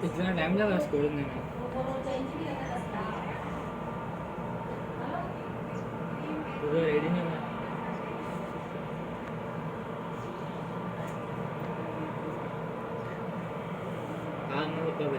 इतना टाइम लगा इसको उड़ने में। पूरा रेडी नहीं हुआ।